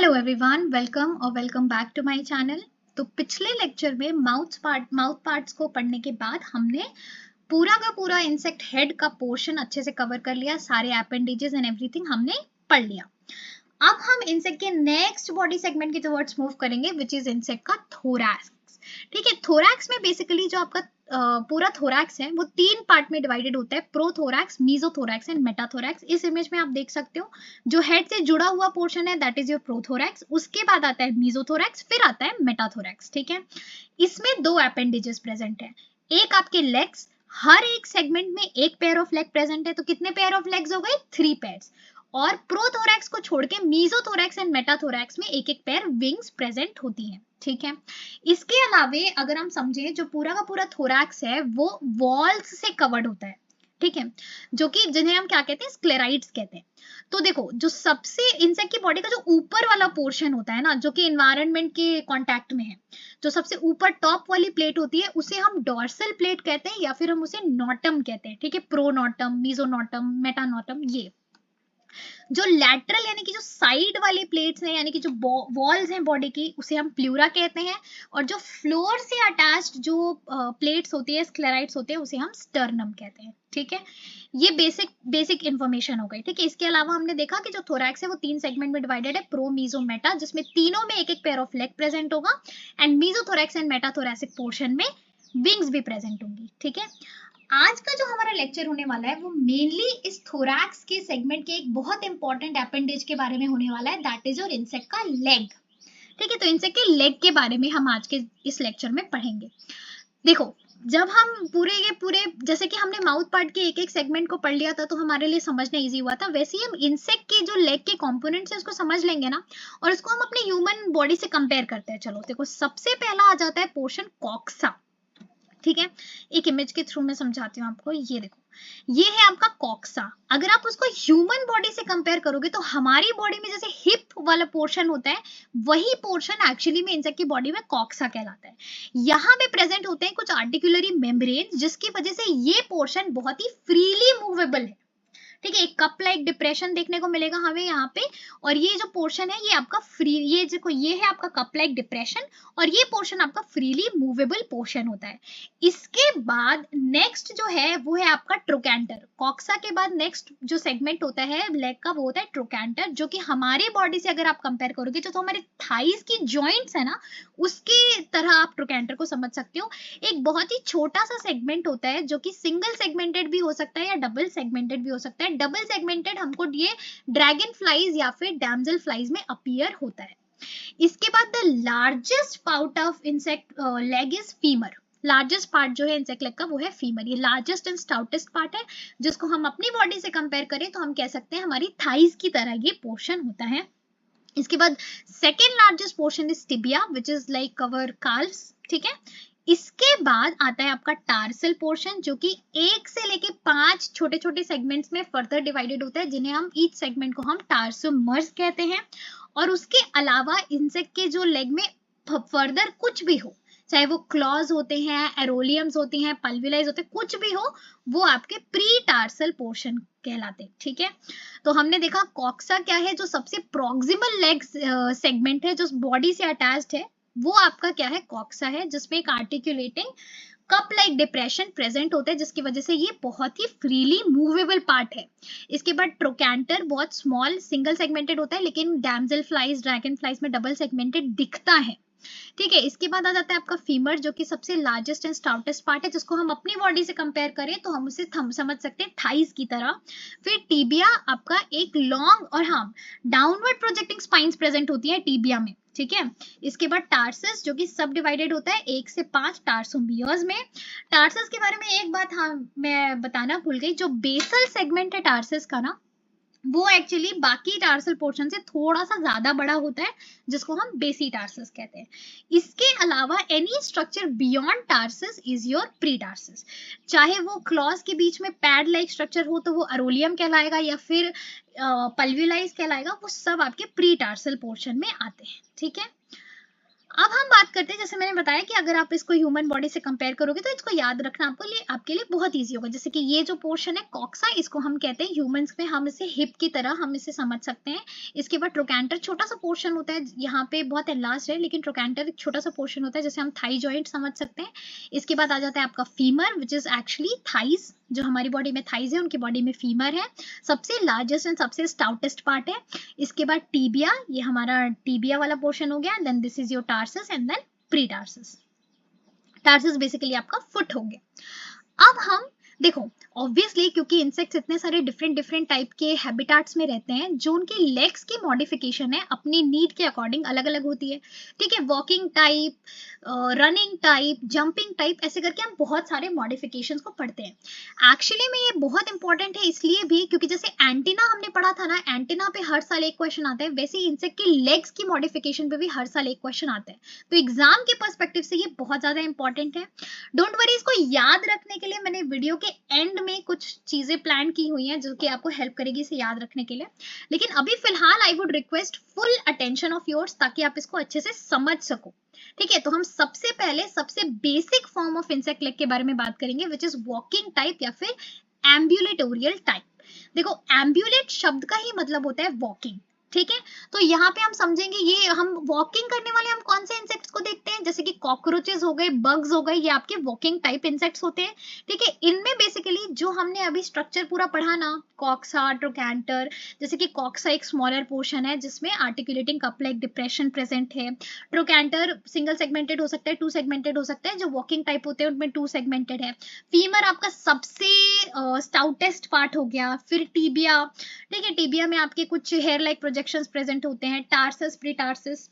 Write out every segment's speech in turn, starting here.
Everyone, welcome और welcome back to my channel. तो पिछले लेक्चर में माउथ पार्ट्स को पढ़ने के बाद हमने पूरा का पूरा इंसेक्ट हेड का पोर्शन अच्छे से कवर कर लिया, सारे अपेंडेजेस एंड एवरीथिंग हमने पढ़ लिया। अब हम इंसेक्ट के नेक्स्ट बॉडी सेगमेंट की टुवर्ड्स मूव करेंगे, विच इज इंसेक्ट का थोरैक्स। ठीक है, थोरैक्स में बेसिकली जो आपका पूरा थोरैक्स है वो 3 पार्ट में डिवाइडेड होता है, प्रोथोरैक्स, मीजोथोरैक्स एंड मेटाथोरैक्स। इस इमेज में आप देख सकते हो जो हेड से जुड़ा हुआ पोर्शन है दैट इज योर प्रोथोरैक्स, उसके बाद आता है मीजोथोरैक्स, फिर आता है मेटाथोरैक्स। ठीक है, इसमें 2 अपेंडेजेस प्रेजेंट है, एक आपके लेग्स, हर एक सेगमेंट में एक पेयर ऑफ लेग प्रेजेंट है, तो कितने पेयर ऑफ लेग्स हो गए? 3 पेयर्स। और प्रोथोरैक्स को छोड़ के मीजोथोरैक्स एंड मेटाथोरैक्स में एक एक पेयर विंग्स प्रेजेंट होती हैं। ठीक है, इसके अलावे अगर हम समझें जो पूरा का पूरा थोरैक्स है वो वॉल्स से कवर्ड होता है। ठीक है, जो कि जिन्हें हम क्या कहते हैं? स्क्लेराइड्स कहते हैं। तो देखो, जो सबसे इंसेक्ट की बॉडी का जो ऊपर वाला पोर्शन होता है ना, जो कि एनवायरनमेंट के कांटेक्ट में है, जो सबसे ऊपर टॉप वाली प्लेट होती है उसे हम डॉर्सल प्लेट कहते हैं या फिर हम उसे नॉटम कहते हैं। ठीक है, प्रोनॉटम, मीजोनॉटम, मेटानॉटम। ये जो लैटरल यानी कि जो साइड वाली प्लेट्स हैं यानी कि जो वॉल्स हैं बॉडी की, उसे हम प्लूरा कहते हैं। और जो फ्लोर से अटैच्ड जो प्लेट्स होती है, स्क्लेराइड्स होते हैं, उसे हम स्टर्नम कहते हैं। ठीक है, ये बेसिक इंफॉर्मेशन हो गई। ठीक है, इसके अलावा हमने देखा कि जो थोरैक्स है वो 3 सेगमेंट में डिवाइडेड है, प्रो, मीजो, मेटा, जिसमें तीनों में एक एक पेयर ऑफ लेग प्रेजेंट होगा एंड मीजोथोरैक्स एंड मेटाथोरैसिक पोर्शन में विंग्स भी प्रेजेंट होंगी। ठीक है, आज का जो हमारा लेक्चर होने वाला है वो मेनली इस थोरैक्स के सेगमेंट के एक बहुत इंपॉर्टेंट अपेंडेज के बारे में होने वाला है, दैट इज योर इंसेक्ट का लेग। ठीक है, तो इंसेक्ट के लेग के बारे में हम आज के इस लेक्चर में पढ़ेंगे। देखो, जब हम पूरे जैसे कि हमने माउथ पार्ट के एक एक सेगमेंट को पढ़ लिया था तो हमारे लिए समझना इजी हुआ था, वैसे ही हम इंसेक्ट के जो लेग के कंपोनेंट्स है उसको समझ लेंगे ना, और उसको हम अपने ह्यूमन बॉडी से कंपेयर करते हैं। चलो देखो, सबसे पहला आ जाता है पोर्शन कॉक्सा। ठीक है, एक इमेज के थ्रू मैं समझाती हूँ आपको। ये देखो, ये है आपका कॉक्सा। अगर आप उसको ह्यूमन बॉडी से कंपेयर करोगे तो हमारी बॉडी में जैसे हिप वाला पोर्शन होता है, वही पोर्शन एक्चुअली में इंसेक्ट की बॉडी में कॉक्सा कहलाता है। यहाँ पे प्रेजेंट होते हैं कुछ आर्टिकुलरी मेम्ब्रेन, जिसकी वजह से ये पोर्शन बहुत ही फ्रीली मूवेबल है। ठीक है, एक कप लाइक डिप्रेशन देखने को मिलेगा हमें यहाँ पे, और ये जो पोर्शन है ये आपका फ्री, ये देखो ये है आपका कप लाइक डिप्रेशन, और ये पोर्शन आपका फ्रीली मूवेबल पोर्शन होता है। इसके बाद नेक्स्ट जो है वो है आपका ट्रोकैंटर। कॉक्सा के बाद नेक्स्ट जो सेगमेंट होता है लेग का वो होता है ट्रोकैंटर, जो कि हमारी बॉडी से अगर आप कंपेयर करोगे तो हमारे थाइस की जॉइंट्स है ना, उसके तरह आप ट्रोकैंटर को समझ सकते हो। एक बहुत ही छोटा सा सेगमेंट होता है जो कि सिंगल सेगमेंटेड भी हो सकता है या डबल सेगमेंटेड भी हो सकता है। डबल सेगमेंटेड हमको ये ड्रैगन फ्लाइज या फिर डैमजल फ्लाइज में अपीयर होता है। इसके बाद the largest part of insect leg is femur. Largest part जो है इंसेक्ट लेग का वो है फीमर। ये लार्जेस्ट एंड स्टाउटेस्ट पार्ट है, जिसको हम अपनी बॉडी से कंपेयर करें तो हम कह सकते हैं हमारी थाइज की तरह ये पोर्शन होता है। इसके बाद second largest portion is tibia which is like cover calves. ठीक है, इसके बाद आता है आपका टार्सल पोर्शन, जो कि 1 से लेके 5 छोटे छोटे सेगमेंट्स में फर्दर डिवाइडेड होता है, जिन्हें हम ईच सेगमेंट को हम टार्सोमर्स कहते हैं। और उसके अलावा इंसेक्ट के जो लेग में फर्दर कुछ भी हो, चाहे वो क्लॉज होते हैं, एरोलियम्स होती हैं, पल्विलाइज होते हैं, कुछ भी हो, वो आपके प्री टार्सल पोर्शन कहलाते हैं। ठीक है, तो हमने देखा कॉक्सा क्या है, जो सबसे प्रॉक्सिमल लेग सेगमेंट है जो बॉडी से अटैच्ड है, वो आपका क्या है? कॉक्सा है, जिसमें एक articulating cup like depression present होता है, जिसकी वजह से ये बहुत ही फ्रीली मूवेबल पार्ट है। इसके बाद ट्रोकैंटर बहुत स्मॉल सिंगल सेगमेंटेड होता है, लेकिन डैमजल फ्लाइज, ड्रैगन फ्लाइज में डबल सेगमेंटेड दिखता है। ठीक है, इसके बाद आ जाता है आपका फीमर, जो कि सबसे लार्जेस्ट एंड स्टाउटेस्ट पार्ट है, जिसको हम अपनी बॉडी से कंपेयर करें तो हम उसे समझ सकते हैं थाइस की तरह। फिर टीबिया आपका एक लॉन्ग और हाँ डाउनवर्ड प्रोजेक्टिंग स्पाइंस प्रेजेंट होती है टीबिया में। ठीक है, इसके बाद टार्सस, जो कि सब डिवाइडेड होता है 1 से 5 टार्सोमियर्स में। टार्सस के बारे में एक बात हाँ मैं बताना भूल गई, जो बेसल सेगमेंट है टार्सस का ना, वो एक्चुअली बाकी टार्सल पोर्शन से थोड़ा सा ज्यादा बड़ा होता है, जिसको हम बेसी टार्सस कहते हैं। इसके अलावा any structure beyond tarsus is your pre tarsus. चाहे वो क्लॉज के बीच में पैड लाइक स्ट्रक्चर हो तो वो अरोलियम कहलाएगा या फिर पल्विलाइज कहलाएगा, वो सब आपके प्री टार्सल पोर्शन में आते हैं। ठीक है, अब हम बात करते हैं, जैसे मैंने बताया कि अगर आप इसको ह्यूमन बॉडी से कंपेयर करोगे तो इसको याद रखना आपके लिए बहुत इजी होगा। जैसे कि ये जो पोर्शन है कॉक्सा, इसको हम कहते हैं ह्यूमंस में, हम इसे हिप की तरह हम इसे समझ सकते हैं। इसके बाद ट्रोकैंटर छोटा सा पोर्शन होता है, यहाँ पे बहुत एनलार्ज है लेकिन ट्रोकैंटर एक छोटा सा पोर्शन होता है, जैसे हम थाई जॉइंट समझ सकते हैं। इसके बाद आ जाता है आपका femur, which is actually thighs, जो हमारी बॉडी में थाइज है उनकी बॉडी में फीमर है, सबसे लार्जेस्ट एंड सबसे स्टाउटेस्ट पार्ट है। इसके बाद टीबिया, ये हमारा टीबिया वाला पोर्शन हो गया, then this is your tarsus and then pretarsus. Tarsus basically आपका फुट हो गया। अब हम देखो, ऑब्वियसली क्योंकि इंसेक्ट्स इतने सारे डिफरेंट डिफरेंट टाइप के हैबिटाट्स में रहते हैं, जो उनकी लेग्स की मॉडिफिकेशन है अपनी नीड के अकॉर्डिंग अलग अलग होती है। ठीक है, walking type, running type, jumping type, ऐसे करके हम बहुत सारे मॉडिफिकेशंस को पढ़ते हैं। एक्चुअली में ये बहुत इंपॉर्टेंट है इसलिए भी क्योंकि जैसे एंटीना हमने पढ़ा था ना, एंटीना पे हर साल एक क्वेश्चन आता है, वैसे ही इंसेक्ट की लेग्स की मॉडिफिकेशन पे भी हर साल एक क्वेश्चन आता है। तो एग्जाम के पर्सपेक्टिव से ये बहुत ज्यादा इंपॉर्टेंट है। डोंट वरी, इसको याद रखने के लिए मैंने वीडियो के एंड में कुछ चीजें प्लान की हुई हैं जो कि आपको हेल्प करेगी इसे याद रखने के लिए। लेकिन अभी फिलहाल I would request full attention of yours, ताकि आप इसको अच्छे से समझ सको। ठीक है, तो हम सबसे पहले सबसे basic form of insect leg के बारे में बात करेंगे, विच इज वॉकिंग टाइप या फिर एम्ब्यूलेटोरियल टाइप। देखो, एम्ब्यूलेट शब्द का ही मतलब होता है वॉकिंग। ठीक है, तो यहाँ पे हम समझेंगे, ये हम वॉकिंग करने वाले हम कौन से इंसेक्ट्स को देखते हैं, जैसे कि कॉकरोचेस हो गए, बग्स हो गए, ये आपके वॉकिंग टाइप इंसेक्ट्स होते हैं। ठीक है, इनमें बेसिकली जो हमने अभी स्ट्रक्चर पूरा पढ़ा ना, कॉक्सा, ट्रोकैंटर, जैसे कि कॉक्सा एक स्मॉलर पोर्शन है जिसमें articulating cup like depression present है। ट्रोकैंटर सिंगल सेगमेंटेड हो सकता है, टू सेगमेंटेड हो सकता है, जो वॉकिंग टाइप होते हैं उनमें टू सेगमेंटेड है। फीमर आपका सबसे स्टाउटेस्ट पार्ट हो गया। फिर टीबिया, ठीक है, टीबिया में आपके कुछ हेयर लाइक प्रोजेक्शंस प्रेजेंट होते हैं। टार्सस, प्रीटार्सस,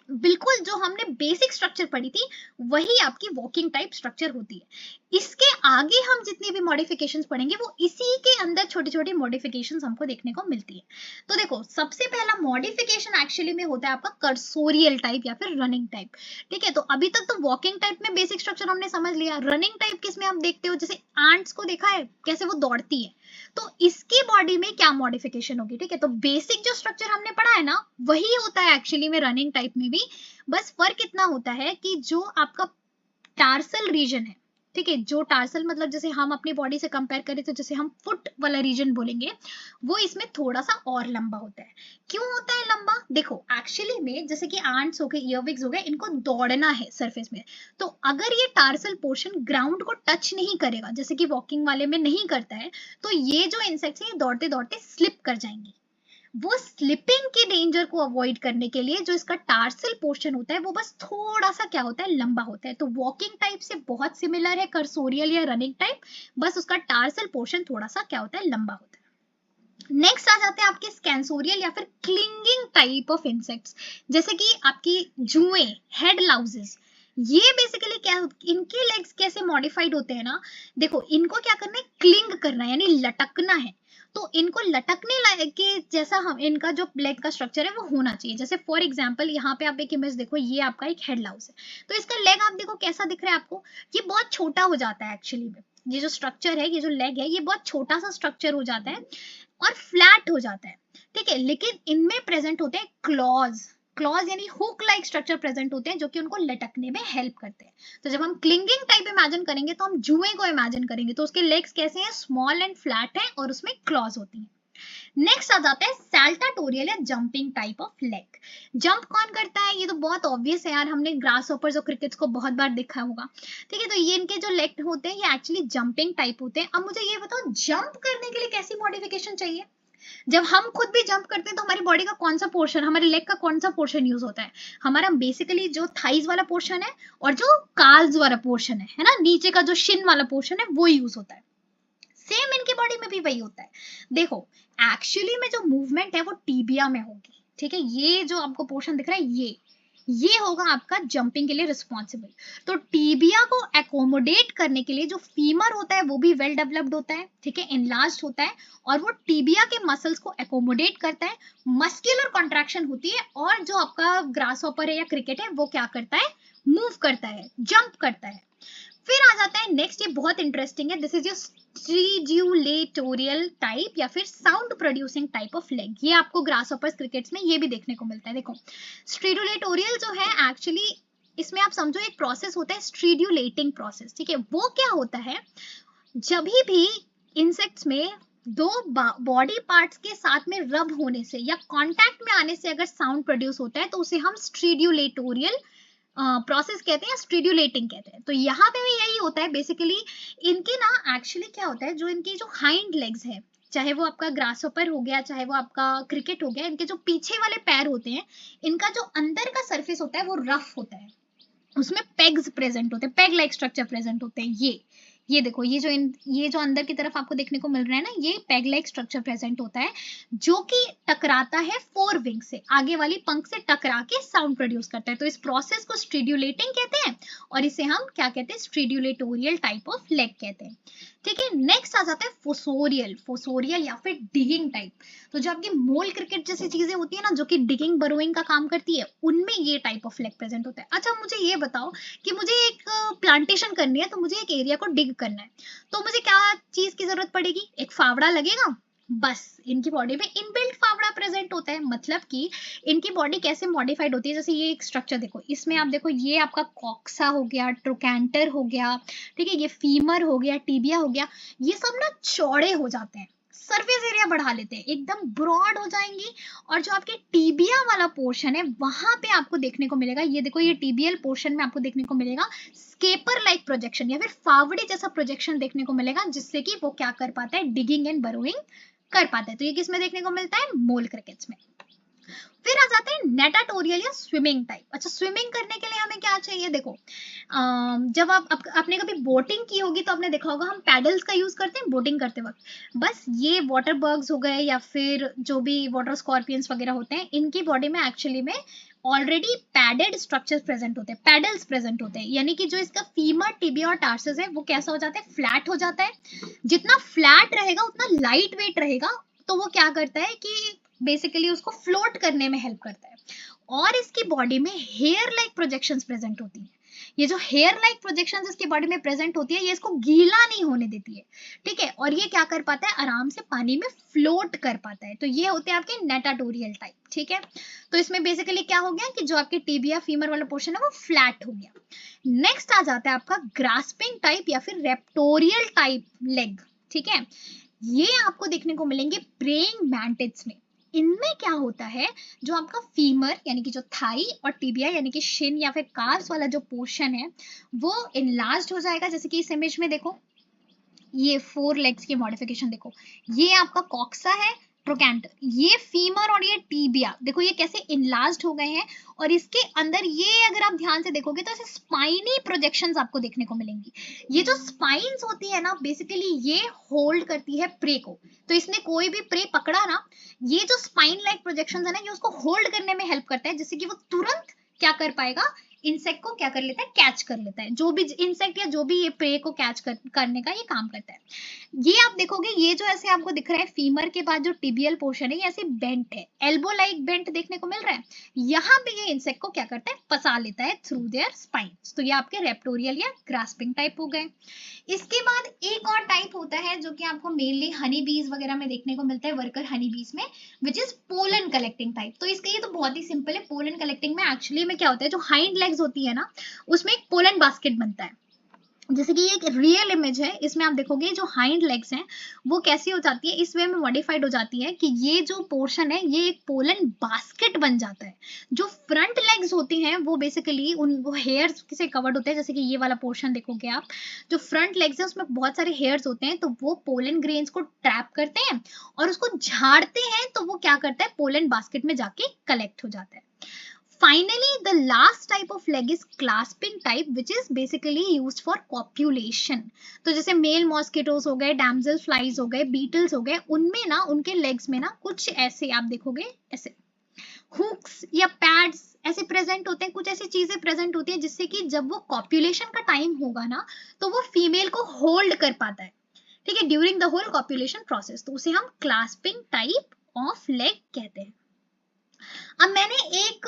बिल्कुल जो हमने बेसिक स्ट्रक्चर पढ़ी थी वही आपकी वॉकिंग टाइप स्ट्रक्चर होती है। इसके आगे हम जितनी भी मॉडिफिकेशंस पढ़ेंगे वो इसी के अंदर छोटी छोटी मॉडिफिकेशंस हमको देखने को मिलती है। तो देखो, सबसे पहला मॉडिफिकेशन एक्चुअली में होता है आपका कर्सोरियल टाइप या फिर रनिंग टाइप। ठीक है, तो अभी तक तो वॉकिंग टाइप में बेसिक स्ट्रक्चर हमने समझ लिया। रनिंग टाइप किसमें हम देखते हो, जैसे एंट्स को देखा है कैसे वो दौड़ती है, तो इसकी बॉडी में क्या मॉडिफिकेशन होगी। ठीक है, तो बेसिक जो स्ट्रक्चर हमने पढ़ा है ना वही होता है एक्चुअली में रनिंग टाइप में भी। बस फर्क इतना होता है कि जो आपका टार्सल रीजन है, ठीक है, जो टार्सल मतलब जैसे हम अपनी बॉडी से कंपेयर करें तो जैसे हम फुट वाला रीजन बोलेंगे, वो इसमें थोड़ा सा और लंबा होता है। क्यों होता है लंबा, देखो एक्चुअली में जैसे कि आंट्स हो गए, ईयरविग्स हो गए, इनको दौड़ना है सरफेस में। तो अगर ये टार्सल पोर्शन ग्राउंड को टच नहीं करेगा, जैसे कि वॉकिंग वाले में नहीं करता है, तो ये जो इंसेक्ट्स हैं ये दौड़ते दौड़ते स्लिप कर जाएंगी। वो स्लिपिंग के डेंजर को अवॉइड करने के लिए जो इसका टार्सल पोर्शन होता है वो बस थोड़ा सा क्या होता है, लंबा होता है। तो वॉकिंग टाइप से बहुत सिमिलर है कर्सोरियल या रनिंग टाइप, बस उसका टार्सल पोर्शन थोड़ा सा क्या होता है, लंबा होता है। नेक्स्ट आ जाते हैं आपके स्कैंसोरियल या फिर क्लिंगिंग टाइप ऑफ इंसेक्ट्स, जैसे कि आपकी जुएं, हेड लाउजेस। ये बेसिकली क्या, इनके लेग्स कैसे मॉडिफाइड होते हैं ना, देखो इनको क्या करना है, क्लिंग करना है यानी लटकना है। तो इनको लटकने के जैसा हम इनका जो लेग का स्ट्रक्चर है वो होना चाहिए। जैसे फॉर एग्जांपल यहाँ पे आप एक इमेज देखो, ये आपका एक हेड लाउज है, तो इसका लेग आप देखो कैसा दिख रहा है आपको, ये बहुत छोटा हो जाता है एक्चुअली में। ये जो स्ट्रक्चर है, ये जो लेग है, ये बहुत छोटा सा स्ट्रक्चर हो जाता है और फ्लैट हो जाता है। ठीक है, लेकिन इनमें प्रेजेंट होते हैं क्लॉज। क्लॉज यानी हुक लाइक स्ट्रक्चर प्रेजेंट होते हैं जो कि उनको लटकने में हेल्प करते हैं। तो जब हम क्लिंगिंग टाइप इमेजिन करेंगे तो हम जुए को इमेजिन करेंगे, तो उसके लेग्स कैसे हैं, स्मॉल एंड फ्लैट हैं और उसमें क्लॉज होती हैं। नेक्स्ट आ जाता है सैल्टाटोरियल या jumping type of leg. Jump कौन करता है, ये तो बहुत ऑब्वियस है यार, हमने ग्रास हॉपर्स और क्रिकेट्स को बहुत बार देखा होगा। ठीक है, तो ये इनके जो लेग होते हैं ये एक्चुअली जंपिंग टाइप होते हैं। अब मुझे ये बताओ, जंप करने के लिए कैसी मॉडिफिकेशन चाहिए। जब हम खुद भी जंप करते हैं तो हमारी बॉडी का कौन सा पोर्शन, हमारे लेग का कौन सा पोर्शन यूज होता है, हमारा बेसिकली जो थाइज वाला पोर्शन है और जो काल्स वाला पोर्शन है ना, नीचे का जो शिन वाला पोर्शन है वो यूज होता है। सेम इनकी बॉडी में भी वही होता है। देखो एक्चुअली में जो मूवमेंट है वो टीबिया में होगी। ठीक है, ये जो आपको पोर्शन दिख रहा है ये होगा आपका जंपिंग के लिए रिस्पॉन्सिबल। तो टीबिया को एकोमोडेट करने के लिए जो फीमर होता है वो भी वेल डेवलप्ड होता है, ठीक है, एनलार्ज होता है, और वो टीबिया के मसल्स को एकोमोडेट करता है। मस्कुलर कॉन्ट्रैक्शन होती है और जो आपका ग्रास हॉपर है या क्रिकेट है वो क्या करता है, मूव करता है, जंप करता है। फिर आ जाता है नेक्स्ट, ये बहुत इंटरेस्टिंग है, दिस इज योर स्ट्रीड्यूलेटोरियल टाइप या फिर sound producing type of leg. ये आपको ग्रासहोपर्स क्रिकेट्स में ये भी देखने को मिलता है। देखो स्ट्रीड्यूलेटोरियल जो है एक्चुअली इसमें आप समझो एक प्रोसेस होता है स्ट्रीड्यूलेटिंग प्रोसेस, ठीक है। वो क्या होता है, जब भी इंसेक्ट्स में दो बॉडी पार्ट्स के साथ में रब होने से या कांटेक्ट में आने से अगर साउंड प्रोड्यूस होता है तो उसे हम स्ट्रीड्यूलेटोरियल प्रोसेस कहते हैं, स्ट्रीड्यूलेटिंग कहते हैं। तो यहाँ पे भी यही होता है बेसिकली। इनके ना एक्चुअली क्या होता है, जो इनकी जो हाइंड लेग्स है, चाहे वो आपका ग्रासहोपर हो गया, चाहे वो आपका क्रिकेट हो गया, इनके जो पीछे वाले पैर होते हैं, इनका जो अंदर का सरफेस होता है वो रफ होता है, उसमें पेग्स प्रेजेंट होते हैं, पेग लाइक स्ट्रक्चर प्रेजेंट होते हैं। ये देखो, ये जो अंदर की तरफ आपको देखने को मिल रहा है ना, ये पेग लाइक स्ट्रक्चर प्रेजेंट होता है, जो कि टकराता है फोर विंग से, आगे वाली पंख से टकरा के साउंड प्रोड्यूस करता है। तो इस प्रोसेस को स्ट्रीड्यूलेटिंग कहते हैं और इसे हम क्या कहते हैं, स्ट्रीड्यूलेटोरियल टाइप ऑफ लेग कहते हैं, ठीक है। नेक्स्ट आ जाता है फोसोरियल या फिर डिगिंग टाइप। तो जो आपकी मोल क्रिकेट जैसी चीजें होती है ना, जो कि डिगिंग बरोइंग का काम करती है, उनमें ये टाइप ऑफ लेग प्रेजेंट होता है। अच्छा मुझे ये बताओ कि मुझे एक प्लांटेशन करनी है, तो मुझे एक एरिया को डिग करना है, तो मुझे क्या चीज की जरूरत पड़ेगी, एक फावड़ा लगेगा, बस। इनकी बॉडी में इनबिल्ट फावड़ा प्रेजेंट होता है, मतलब कि इनकी बॉडी कैसे मॉडिफाइड होती है, जैसे ये एक स्ट्रक्चर देखो, इसमें आप देखो ये आपका कॉक्सा हो गया, ट्रोकैंटर हो गया, ठीक है, ये फीमर हो गया, टीबिया हो गया, ये सब ना चौड़े हो जाते हैं, सरफेस एरिया बढ़ा लेते हैं, एकदम ब्रॉड हो जाएंगी। और जो आपके टीबिया वाला पोर्शन है वहां पे आपको देखने को मिलेगा, ये देखो ये टीबियल पोर्शन में आपको देखने को मिलेगा स्केपर लाइक प्रोजेक्शन या फिर फावड़े जैसा प्रोजेक्शन देखने को मिलेगा, जिससे कि वो क्या कर पाता है, डिगिंग एंड बरोइंग कर पाता है। तो ये किसमें देखने को मिलता है, मोल क्रिकेट्स में। फिर आ जाते हैं नेटाटोरियल या स्विमिंग टाइप। अच्छा स्विमिंग करने के लिए हमें क्या चाहिए, देखो जब आपने कभी बोटिंग की होगी तो आपने देखा होगा हम पैडल्स का यूज करते हैं बोटिंग करते वक्त। बस ये वाटर बर्ग्स हो गए या फिर जो भी वाटर स्कॉर्पियंस वगैरह होते हैं, इनकी बॉडी में एक्चुअली में ऑलरेडी पैडेड स्ट्रक्चर्स प्रेजेंट होते हैं, पैडल्स प्रेजेंट होते हैं, यानी कि जो इसका फीमर, टिबिया और टार्सस है वो कैसा हो जाता है, फ्लैट हो जाता है। जितना फ्लैट रहेगा उतना लाइट वेट रहेगा, तो वो क्या करता है कि बेसिकली उसको फ्लोट करने में हेल्प करता है। और इसकी बॉडी में हेयर लाइक प्रोजेक्शंस प्रेजेंट होती है। ये जो हेयर लाइक प्रोजेक्शंस इसकी बॉडी में प्रेजेंट होती है, ये इसको गीला नहीं होने देती है, ठीक है। और ये क्या कर पाता है, आराम से पानी में फ्लोट कर पाता है। तो ये होते हैं आपके नेटाटोरियल टाइप, ठीक है। तो इसमें बेसिकली क्या हो गया कि जो आपके टीबिया फीमर वाला पोर्शन है वो फ्लैट हो गया। नेक्स्ट आ जाता है आपका ग्रास्पिंग टाइप या फिर रेप्टोरियल टाइप लेग, ठीक है। ये आपको देखने को मिलेंगे प्रेइंग मैंटिड्स में। इनमें क्या होता है, जो आपका फीमर यानी कि जो थाई और टिबिया यानी कि शिन या फिर कार्स वाला जो पोर्शन है वो इनलार्ज्ड हो जाएगा। जैसे कि इस इमेज में देखो, ये फोर लेग्स की मॉडिफिकेशन देखो, ये आपका कॉक्सा है, ट्रोकैंटर, ये फीमर और ये टीबिया, देखो ये कैसे इनलार्ज्ड हो गए हैं। और इसके अंदर ये अगर आप ध्यान से देखोगे तो ऐसे स्पाइनी प्रोजेक्शंस आपको देखने को मिलेंगी। ये जो स्पाइन्स होती है ना, बेसिकली ये होल्ड करती है प्रे को। तो इसने कोई भी प्रे पकड़ा ना, ये जो स्पाइन लाइक प्रोजेक्शंस है ना, ये उसको होल्ड करने में हेल्प करता है, जिससे कि वो तुरंत क्या कर पाएगा, इंसेक्ट को क्या कर लेता है, कैच कर लेता है। जो भी इंसेक्ट या जो भी ये प्रे को कैच करने का ये काम करता है। ये आप देखोगे, ये जो ऐसे आपको दिख रहा है फीमर के बाद जो टिबियल पोर्शन है ये ऐसे बेंट है, एल्बो लाइक बेंट देखने को मिल रहा है। यहाँ पे ये इंसेक्ट को क्या करता है, फंसा लेता है थ्रू देयर स्पाइन्स। तो ये आपके रेप्टोरियल या ग्रास्पिंग टाइप हो गए। इसके बाद एक और टाइप होता है जो कि आपको मेनली हनी बीज वगैरह में देखने को मिलता है, वर्कर हनी बीज में, which is pollen collecting type. तो इसका ये तो बहुत ही सिंपल है। पोलन कलेक्टिंग में एक्चुअली में क्या होता है, जो हाइंड लेग्स होती है ना, उसमें एक पोलन बास्केट बनता है। जैसे कि ये एक रियल इमेज है, इसमें आप देखोगे जो हाइंड लेग्स हैं वो कैसी हो जाती है, इस वे में मॉडिफाइड हो जाती है कि ये जो पोर्शन है ये एक पोलन बास्केट बन जाता है। जो फ्रंट लेग्स होती हैं वो बेसिकली वो हेयर्स से कवर्ड होते हैं। जैसे कि ये वाला पोर्शन देखोगे आप, जो फ्रंट लेग्स है उसमें बहुत सारे हेयर्स होते हैं, तो वो पोलन ग्रेन्स को ट्रैप करते हैं और उसको झाड़ते हैं, तो वो क्या करता है, पोलन बास्केट में जाके कलेक्ट हो जाता है। Finally, the last type of leg is clasping type, which is basically used for copulation. तो जैसे मेल मॉस्किटोस हो गए, डैमसेल फ्लाइज हो गए, बीटल्स हो गए, उनमें ना उनके लेग्स में ना कुछ ऐसे आप देखोगे, ऐसे हुक्स या पैड्स ऐसे प्रेजेंट होते हैं, कुछ ऐसी चीजें प्रेजेंट होती हैं जिससे कि जब वो कॉप्युलेशन का टाइम होगा ना, तो वो फीमेल को होल्ड कर पाता है, ठीक है, ड्यूरिंग द होल कॉप्युलेशन प्रोसेस। तो उसे हम क्लास्पिंग टाइप ऑफ लेग कहते हैं। अब मैंने एक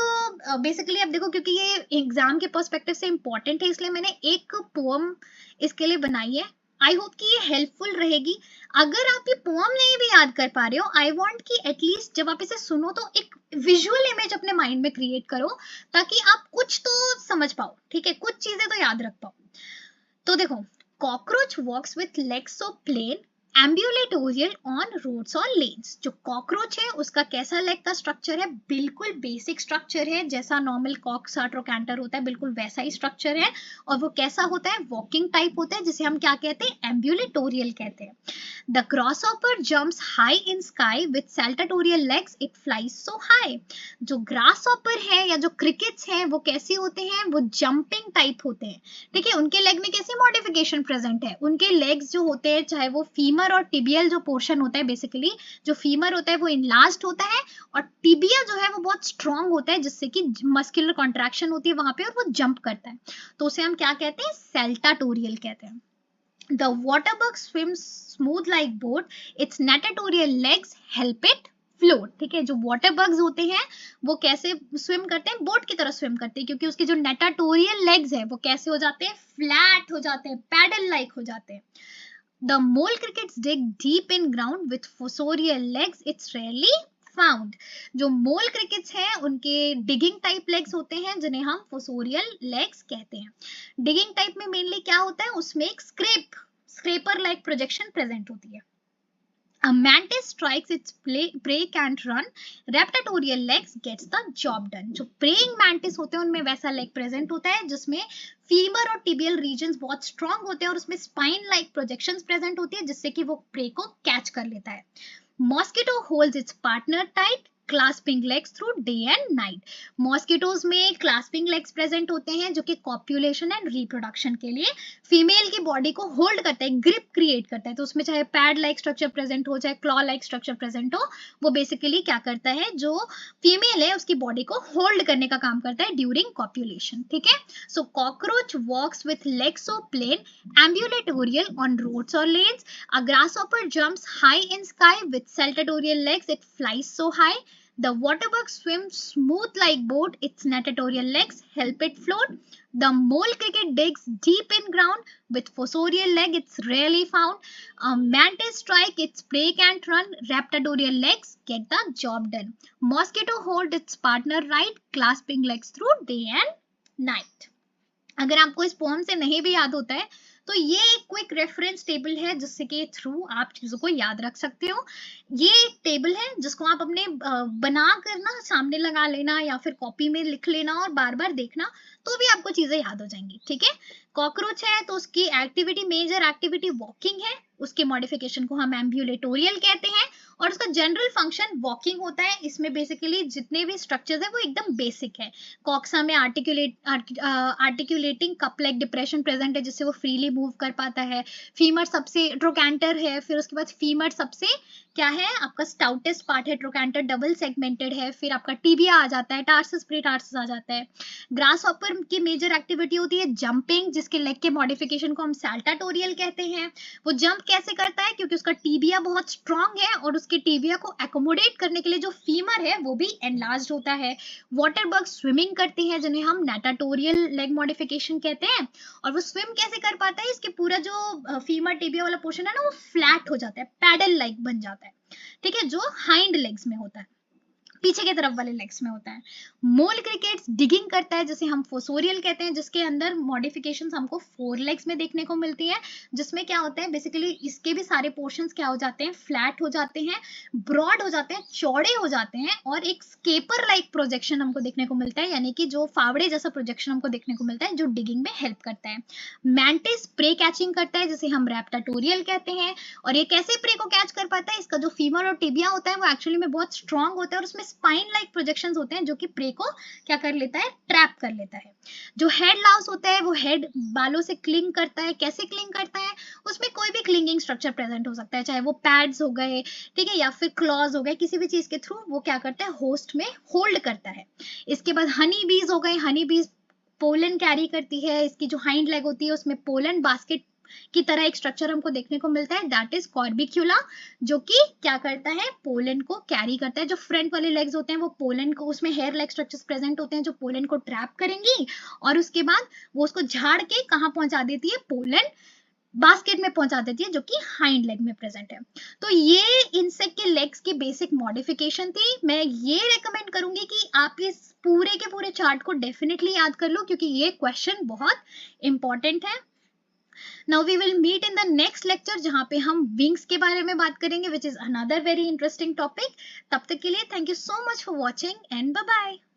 बेसिकली अब देखो, क्योंकि ये एग्जाम के पर्सपेक्टिव से इम्पोर्टेंट है, इसलिए मैंने एक पोम इसके लिए बनाई है। आई होप कि ये हेल्पफुल रहेगी। अगर आप ये पोम नहीं भी याद कर पा रहे हो, आई वांट कि एटलीस्ट जब आप इसे सुनो तो एक विजुअल इमेज अपने माइंड में क्रिएट करो, ताकि आप कुछ तो समझ पाओ, ठीक है, कुछ चीजें तो याद रख पाओ। तो देखो, cockroach walks with legs so plain ambulatorial on roads और लेन्स। जो कॉकरोच है उसका कैसा लेग का स्ट्रक्चर है, बिल्कुल बेसिक स्ट्रक्चर है, जैसा नॉर्मल कॉकसा ट्रोकैंटर होता है, बिल्कुल वैसा ही स्ट्रक्चर है। और वो कैसा होता है, वॉकिंग टाइप होता है, जिसे हम क्या कहते हैं, एम्ब्यूलेटोरियल कहते हैं। The grasshopper jumps high in sky with saltatorial legs, it flies so high। जो grasshopper है या जो crickets हैं वो कैसे होते हैं, वो jumping टाइप होते हैं, ठीक है। उनके लेग में कैसी मॉडिफिकेशन प्रेजेंट है, उनके लेग्स जो होते हैं, चाहे वो फीमर और टिबियल जो पोर्शन होता है, बेसिकली जो फीमर होता है वो इनलार्ज्ड होता है, और टिबिया जो है वो बहुत स्ट्रांग होता है, जिससे कि मस्कुलर कॉन्ट्रैक्शन होती है वहां पे, और वो जंप करता है। तो उसे हम क्या कहते हैं, सेल्टाटोरियल कहते हैं। The water bug swims smooth like boat, its natatorial legs help it float। ठीक है, जो वाटर बग्स होते हैं वो कैसे स्विम करते हैं, बोट की तरह स्विम करते हैं, क्योंकि उसके जो नेटाटोरियल लेग्स है वो कैसे हो जाते हैं, फ्लैट हो जाते हैं, पैडल लाइक हो जाते हैं। The mole crickets dig deep in ground with fossorial legs, it's rarely found. जो मोल क्रिकेट्स हैं उनके डिगिंग टाइप लेग्स होते हैं, जिन्हें हम फोसोरियल लेग्स कहते हैं। डिगिंग टाइप में मेनली क्या होता है, उसमें एक स्क्रेपर लाइक प्रोजेक्शन प्रेजेंट होती है। A mantis strikes its prey can't run, raptorial legs gets the job done। जो praying mantis होते हैं उनमें वैसा लेग प्रेजेंट होता है, जिसमें फीमर और टिबियल रीजन्स बहुत स्ट्रांग होते हैं, और उसमें स्पाइन लाइक प्रोजेक्शंस प्रेजेंट होती है, जिससे कि वो प्रे को कैच कर लेता है। Mosquito holds its partner tight, clasping legs through day and night। Mosquitoes में क्लास्पिंग लेग्स प्रेजेंट होते हैं, जो कि कॉप्यूलेशन एंड रिप्रोडक्शन के लिए फीमेल की बॉडी को होल्ड करता है, ग्रिप क्रिएट करता है। तो उसमें चाहे पैड लाइक स्ट्रक्चर प्रेजेंट हो, चाहे क्लॉ लाइक स्ट्रक्चर प्रेजेंट हो, वो बेसिकली क्या करता है, जो फीमेल है उसकी बॉडी को होल्ड करने का काम करता है ड्यूरिंग कॉप्यूलेशन, ठीक है। So cockroach walks with legs so plain ambulatorial on roads और lanes. A grasshopper jumps high in sky with saltatorial legs, it flies so high। The water bug swims smooth like boat, its natatorial legs help it float। The mole cricket digs deep in ground with fossorial leg, it's rarely found। A mantis strike its prey can't run, raptorial legs get the job done। Mosquito hold its partner right, clasping legs through day and night। अगर आपको इस pome से नहीं भी याद होता है तो ये एक क्विक रेफरेंस टेबल है, जिससे के थ्रू आप चीजों को याद रख सकते हो। ये एक टेबल है जिसको आप अपने बना कर ना सामने लगा लेना, या फिर कॉपी में लिख लेना और बार बार देखना, तो भी आपको चीजें याद हो जाएंगी, ठीक है। कॉकरोच है तो उसकी एक्टिविटी, मेजर एक्टिविटी वॉकिंग है, उसके मॉडिफिकेशन को हम एम्ब्यूलेटोरियल कहते हैं, और उसका जनरल फंक्शन वॉकिंग होता है। इसमें बेसिकली जितने भी स्ट्रक्चर्स है वो एकदम बेसिक है। कॉक्सा में articulating cup like depression present है, जिससे वो फ्रीली मूव कर पाता है। फीमर सबसे ट्रोकैंटर है, फिर उसके बाद फीमर सबसे क्या है, आपका स्टाउटेस्ट पार्ट है, ट्रोकैंटर डबल सेगमेंटेड है, फिर आपका टीबिया आ जाता है, टार्सस प्रीटार्सस आ जाता है। ग्रास हॉपर की मेजर एक्टिविटी होती है जंपिंग, जिसके लेग के मॉडिफिकेशन को हम सैल्टाटोरियल कहते हैं। वो जंप कैसे करता है, क्योंकि उसका टीबिया बहुत स्ट्रांग है, और उसके टीबिया को एकोमोडेट करने के लिए जो फीमर है वो भी एनलार्ज होता है। वाटर बग स्विमिंग करते हैं, जिन्हें हम नाटाटोरियल लेग मॉडिफिकेशन कहते हैं। और वो स्विम कैसे कर पाता है, इसके पूरा जो फीमर टिबिया वाला पोर्शन है ना, वो फ्लैट हो जाता है, पैडल लाइक बन जाता है, ठीक है, जो हाइंड लेग्स में होता है, पीछे के तरफ वाले लेग्स में होता है। मोल क्रिकेट्स डिगिंग करता है, जिसे हम फोसोरियल कहते हैं, जिसके अंदर मॉडिफिकेशंस हमको 4 लेग्स में देखने को मिलती है, जिसमें क्या होता है, बेसिकली इसके भी सारे पोर्शंस क्या हो जाते हैं, फ्लैट हो जाते हैं, ब्रॉड हो जाते हैं, चौड़े हो जाते हैं, और एक स्केपर लाइक प्रोजेक्शन हमको देखने को मिलता है, यानी कि जो फावड़े जैसा प्रोजेक्शन हमको देखने को मिलता है, जो डिगिंग में हेल्प करता है। मैंटिस प्रे कैचिंग करता है, जिसे हम रैप्टाटोरियल कहते हैं। और ये कैसे प्रे को कैच कर पाता है, इसका जो फीमर और टिबिया होता है वो एक्चुअली में बहुत स्ट्रांग होता है, और उसमें स्पाइन लाइक प्रोजेक्शंस होते हैं, जो कि प्रे को क्या कर लेता है, ट्रैप कर लेता है। जो हेड लाउस होता है वो हेड बालों से क्लिंग करता है। कैसे क्लिंग करता है, उसमें कोई भी क्लिंगिंग स्ट्रक्चर प्रेजेंट हो सकता है, चाहे वो पैड्स हो गए, ठीक है, या फिर क्लॉज हो गए, किसी भी चीज के थ्रू वो क्या करता है, होस्ट में होल्ड करता है। इसके बाद हनी बीज हो गए, हनी बीज पोलन कैरी करती है, इसकी जो हाइंड लेग होती है उसमें पोलन बास्केट की तरह एक स्ट्रक्चर हमको देखने को मिलता है, दैट इज कॉर्बिक्यूला, जो कि क्या करता है, पोलन को कैरी करता है। जो फ्रंट वाले लेग्स होते हैं वो पोलन को, उसमें हेयर लाइक स्ट्रक्चर्स प्रेजेंट होते हैं जो पोलन को ट्रैप करेंगी, और उसके बाद वो उसको झाड़ के कहाँ पहुंचा देती है, पोलन बास्केट में पहुंचा देती है, जो कि हाइंड लेग में प्रेजेंट है। तो ये इंसेक्ट के लेग्स की बेसिक मॉडिफिकेशन थी। मैं ये रेकमेंड करूंगी कि आप इस पूरे के पूरे चार्ट को डेफिनेटली याद कर लो, क्योंकि ये क्वेश्चन बहुत इंपॉर्टेंट है। Now we will meet in the next lecture जहाँ पे हम wings के बारे में बात करेंगे, which is another very interesting topic. तब तक के लिए thank you so much for watching and bye bye.